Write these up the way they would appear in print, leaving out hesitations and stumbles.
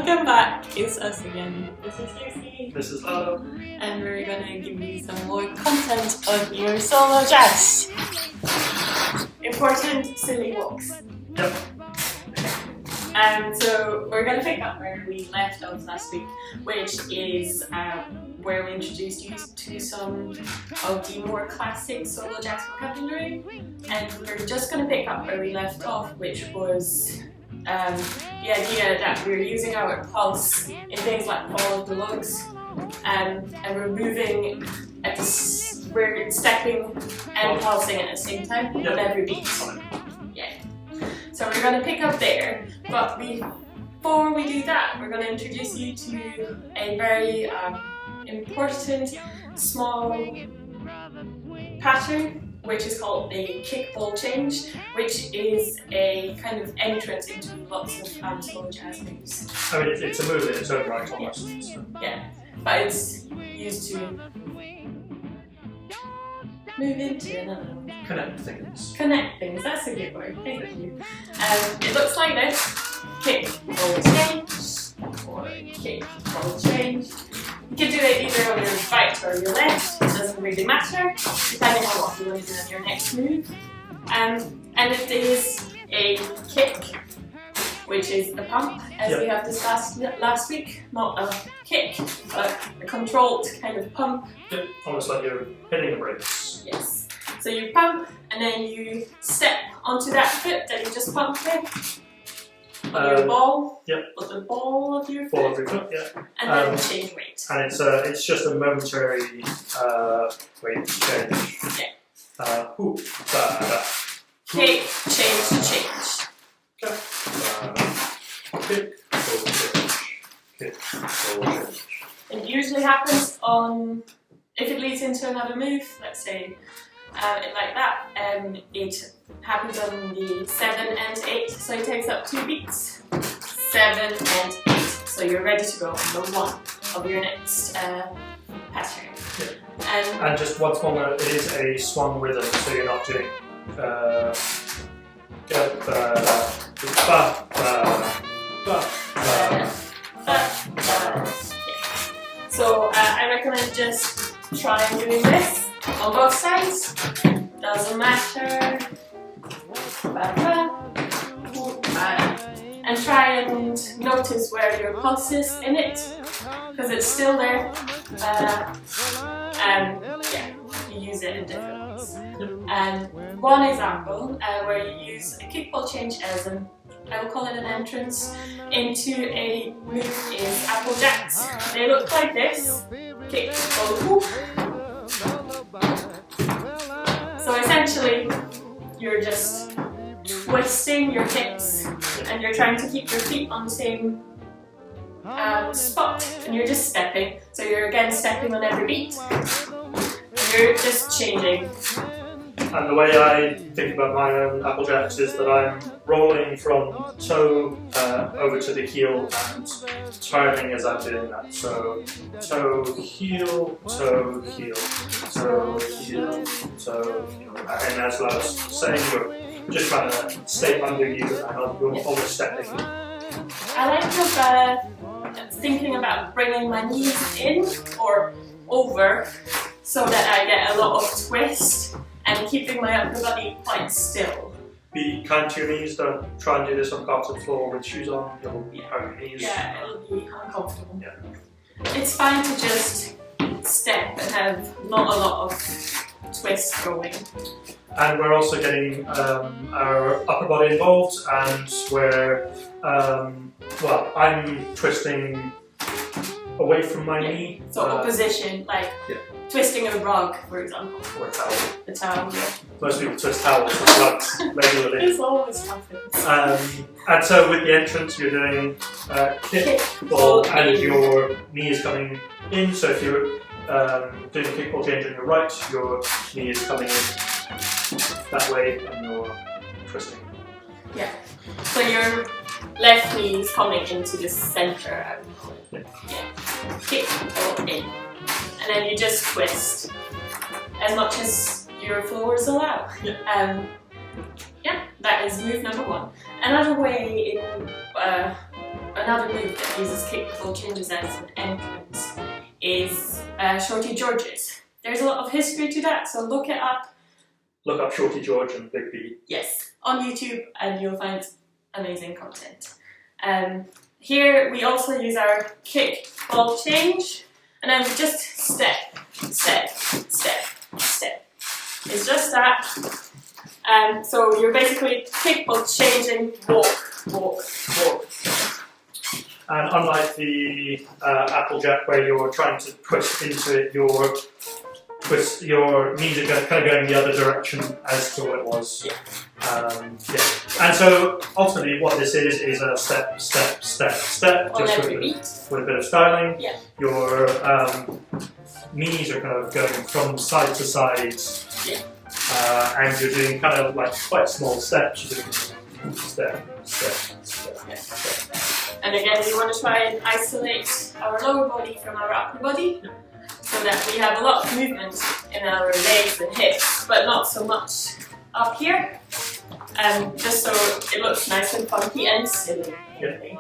Welcome back, it's us again. This is Jussi. This is Lalo. And we're gonna give you some more content on your solo jazz. Important silly walks. Yep. So we're gonna pick up where we left off last week, which is where we introduced you to some of the more classic solo jazz vocabulary. And we're just gonna pick up where we left off, which was the idea that we're using our pulse in things like follow the lugs, and we're moving at we're stepping and pulsing at the same time on every beat. Yeah. So we're going to pick up there, but before we do that, we're going to introduce you to a very important small pattern, which is called the kick ball change, which is a kind of entrance into lots of solo jazz moves. I mean, it's a move in its own right almost. So. Yeah, but it's used to move into another one. Connect things. Connect things, that's a good word, thank you. It looks like this: kick, ball, change, or kick, ball, change. You can do it either on your right or your left, it doesn't really matter, depending on what you want to do on your next move. And it is a kick, which is a pump, as we have discussed last week. Not a kick, but a controlled kind of pump. Yep, almost like you're hitting the brakes. Yes. So you pump, and then you step onto that foot that you just pumped with. On your ball, with the ball of your foot, ball of your foot, and then change weight. And it's just a momentary weight change. Yeah. Hoop, kick, change, change. Kick, ball, change. Kick, ball, change. It usually happens on, if it leads into another move, let's say like that, it happens on the 7 and 8, so it takes up 2 beats. 7 and 8, so you're ready to go on the 1 of your next pattern. And just one small note, it is a swung rhythm, so you're not doing So I recommend just trying doing this on both sides. Doesn't matter. And try and notice where your pulse is in it, because it's still there. And you use it in different ways. And one example where you use a kickball change as I will call it an entrance into a move is apple jacks. They look like this. Kick, ball, whoop. So essentially, you're just twisting your hips and you're trying to keep your feet on the same spot, and you're just stepping. So you're again stepping on every beat. And you're just changing. And the way I think about my own apple jacks is that I'm rolling from toe over to the heel and turning as I'm doing that. So toe, heel, toe, heel, toe, heel, toe, heel. And as I was saying, you're just trying to stay under you and you're almost stepping. I like thinking about bringing my knees in or over so that I get a lot of twist and keeping my upper body quite still. Be kind to your knees, don't try and do this on carpet floor with shoes on, you'll hurt your knees. Yeah, it'll be uncomfortable. Yeah. It's fine to just step and have not a lot of twist going. And we're also getting our upper body involved, and we're, I'm twisting away from my knee. So opposition, like twisting a rug, for example. Or a towel. A towel, yeah. Most people twist towels or rugs regularly. This always happens. And so with the entrance, you're doing kick, ball, and your knee is coming in. So if you're doing a kick ball change on your right, your knee is coming in that way, and you're twisting. Yeah. So your left knee is coming into the center, I would call it. Yeah. Kick, ball, in. And then you just twist as much as your floors allow. That is move number 1. Another way in another move that uses kick ball changes as an entrance is Shorty George's. There's a lot of history to that, so look it up. Look up Shorty George and Big B. Yes, on YouTube, and you'll find amazing content. Here we also use our kick ball change, and then we just step, step, step, step. It's just that. So you're basically kick ball changing, walk, walk, walk. And unlike the Applejack where you're trying to twist into it, your knees are kind of going the other direction as to what it was. Yeah. And so ultimately what this is a step, step, step, step, On just every with, beat. with a bit of styling. Yeah. Your knees are kind of going from side to side. Yeah. And you're doing kind of like quite small steps. You're doing step, step, step, Yeah. step. And again, we want to try and isolate our lower body from our upper body, so that we have a lot of movement in our legs and hips, but not so much up here, just so it looks nice and funky and silly. Yeah.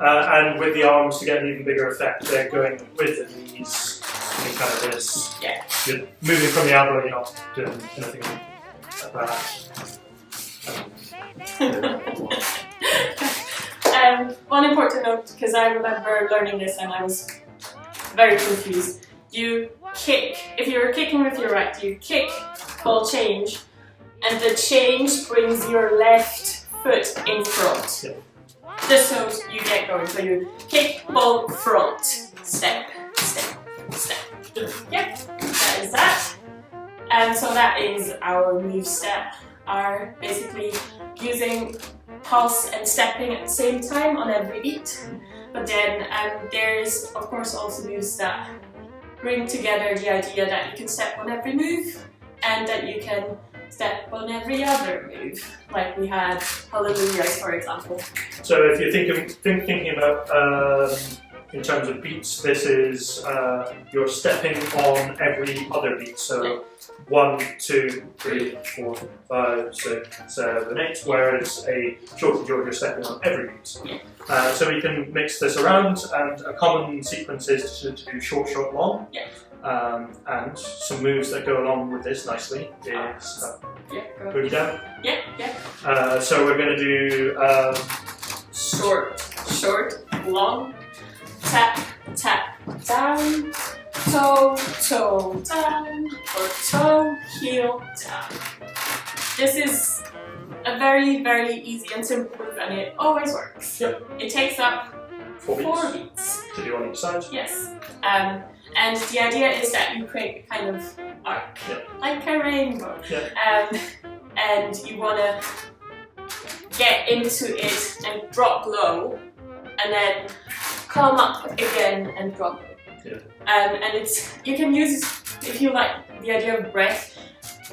And with the arms, to get an even bigger effect, they're going with the knees in kind of this. Yeah. You're moving from the elbow, you're not doing anything like that. One important note, because I remember learning this and I was very confused. You kick, if you're kicking with your right, you kick, ball change, and the change brings your left foot in front. Yeah. Just so you get going. So you kick, ball, front, step, step, step. Yeah, that is that. And so that is our move step, are basically using pulse and stepping at the same time on every beat. But then there's of course also moves that bring together the idea that you can step on every move and that you can step on every other move, like we had Hallelujahs, for example. So if you're thinking about in terms of beats, this is you're stepping on every other beat. So 1, 2, 3, 4, 5, 6, 7, 8. Whereas a Shorty George, you're stepping on every beat. Yeah. So we can mix this around, and a common sequence is to do short, short, long. Yeah. And some moves that go along with this nicely is booty down. Yeah, yeah. So we're going to do short, short, long, tap, tap, down, toe, toe, down, or toe, heel, down. This is a very, very easy and simple move, and it always works. Yep. It takes up 4 beats. to do on each side. Yes. And the idea is that you create a kind of arc, like a rainbow. Yeah. And you want to get into it and drop low, and then come up again and drop it. Yeah. And you can use, if you like the idea of breath,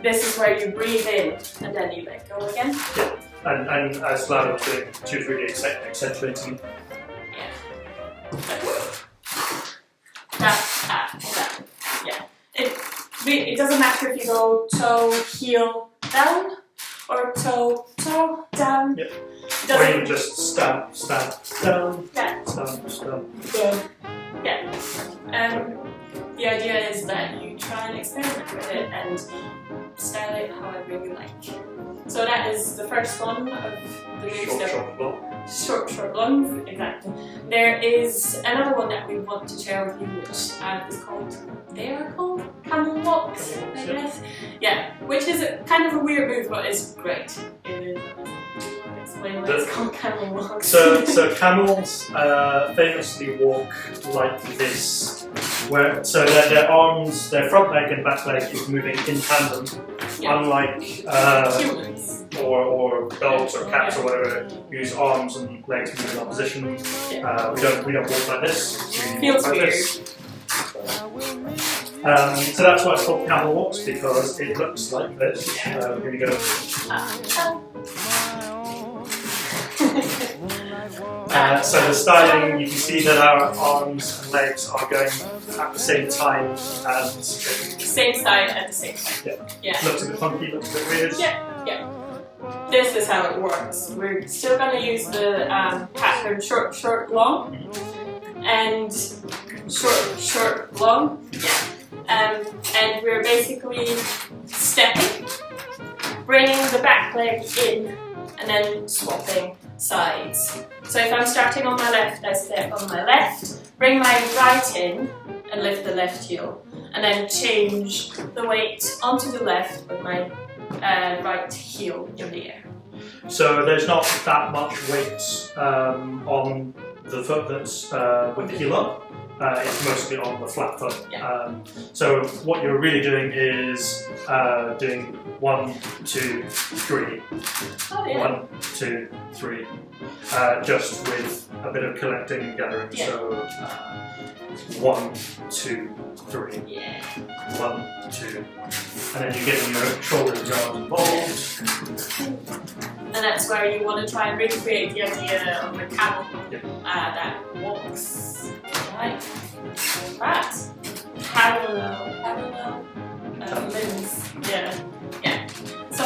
this is where you breathe in and then you let go again. Yeah. And as Lana was doing, she was really accentuating. Yeah. That. Yeah. It doesn't matter if you go toe, heel, down, or toe, toe, down. Yep. Or you just stamp, stamp, down, Yeah. stamp, stamp. Yeah. The idea is that you try and experiment with it and style it however you like. So that is the first one of the moves. Short, short, long. Short, short, long, exactly. There is another one that we want to share with you, which is called, they are called camel walks, I guess. Yeah, which is kind of a weird move, but it's great. It is. Explain why it's called camel walks. So camels famously walk like this, so their arms, their front leg and back leg is moving in tandem, unlike humans. Or dogs or cats or whatever, whose arms and legs move in opposition. We don't walk like this. We walk like this. So that's why it's called camel walks, because it looks like this. We're going to go. So the styling, you can see that our arms and legs are going at the same time and same side at the same time. Yeah. Looks a bit funky, looks a bit weird. Yeah. this is how it works. We're still going to use the pattern short, short, long, and short, short, long. Yeah. And we're basically stepping, bringing the back leg in, and then swapping sides. So if I'm starting on my left, I step on my left, bring my right in, and lift the left heel, and then change the weight onto the left with my right heel in the air. So there's not that much weight on the foot that's with the heel up. It's mostly on the flat foot. Yeah. So what you're really doing is doing 1, 2, 3. Oh, yeah. 1, 2, 3. Just with a bit of collecting and gathering. Yeah. So 1, 2, 3. Yeah. 1, 2. And then you're getting your shoulder guard involved. And that's where you want to try and recreate the idea of a camel Yeah. that walks like that. Parallel limbs. Yeah. Yeah. So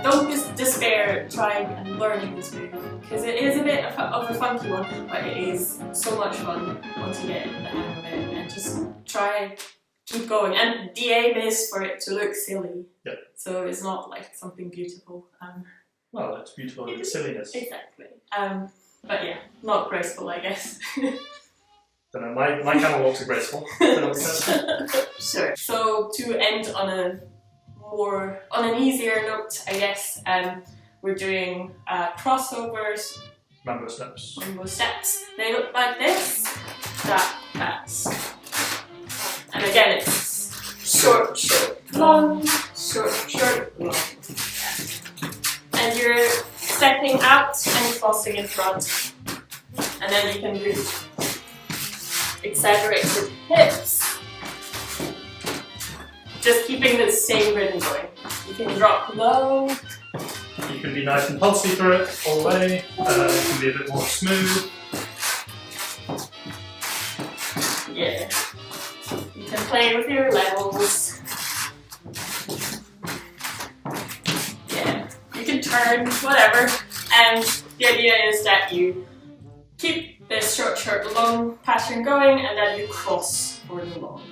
don't despair trying and learning this move, because it is a bit of a funky one, but it is so much fun once you get the hang of it, and just try, keep going. And the aim is for it to look silly. Yeah. So it's not like something beautiful. Well, it's beautiful in its silliness. Exactly. But yeah, not graceful, I guess. Don't know, my camel walks are graceful. Sure. So to end on an easier note, I guess, we're doing crossovers, Mambo steps. mambo steps. They look like this. That, pass. And again, it's short, short, long, short, short, long. And you're stepping out and crossing in front. And then you can do accelerated hips. Just keeping the same rhythm going. You can drop low. You can be nice and pulsy through it all the way. You can be a bit more smooth. Yeah. You can play with your levels. Yeah. You can turn, whatever. And the idea is that you keep this short, short, long pattern going, and then you cross for the long.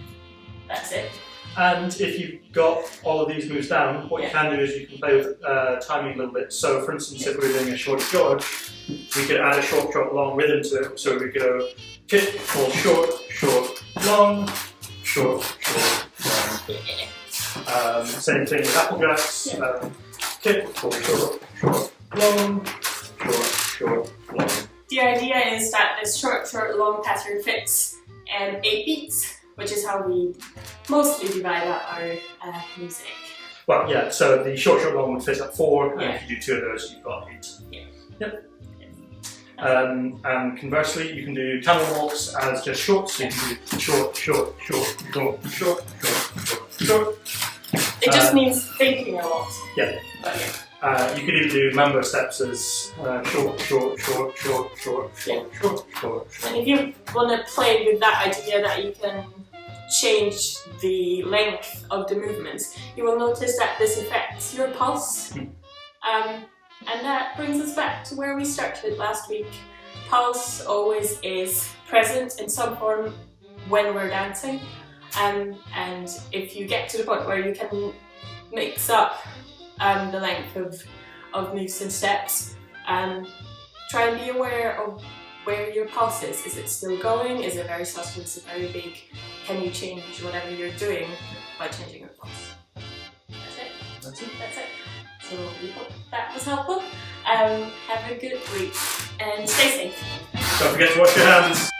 That's it. And if you've got all of these moves down, what you can do is you can play with timing a little bit. So for instance, if we're doing a short George, we could add a short, short, long rhythm to it. So we go kick, pull, short, short, long, short, short, long. Same thing with Applejacks. Kick, pull, short, short, long, short, short, long. The idea is that this short, short, long pattern fits 8 beats, which is how we mostly divide up our music. Well, yeah, so the short, short, long would fit at 4, Yeah. and if you do 2 of those, you've got 8. Yeah. Yep. And conversely, you can do camel walks as just short, so you can do short, short, short, short, short, short, short, short. It just means thinking a lot. Yeah. But yeah. You could even do mambo steps as short, short, short, short, short, short, short, short. And if you want to play with that idea that you can change the length of the movements, you will notice that this affects your pulse. And that brings us back to where we started last week. Pulse always is present in some form when we're dancing. And if you get to the point where you can mix up the length of moves and steps, try and be aware of where your pulse is. Is it still going? Is it very subtle? Is it very big? Can you change whatever you're doing by changing your pulse? That's it. That's it. That's it. So we hope that was helpful. Have a good week and stay safe. Don't forget to wash your hands.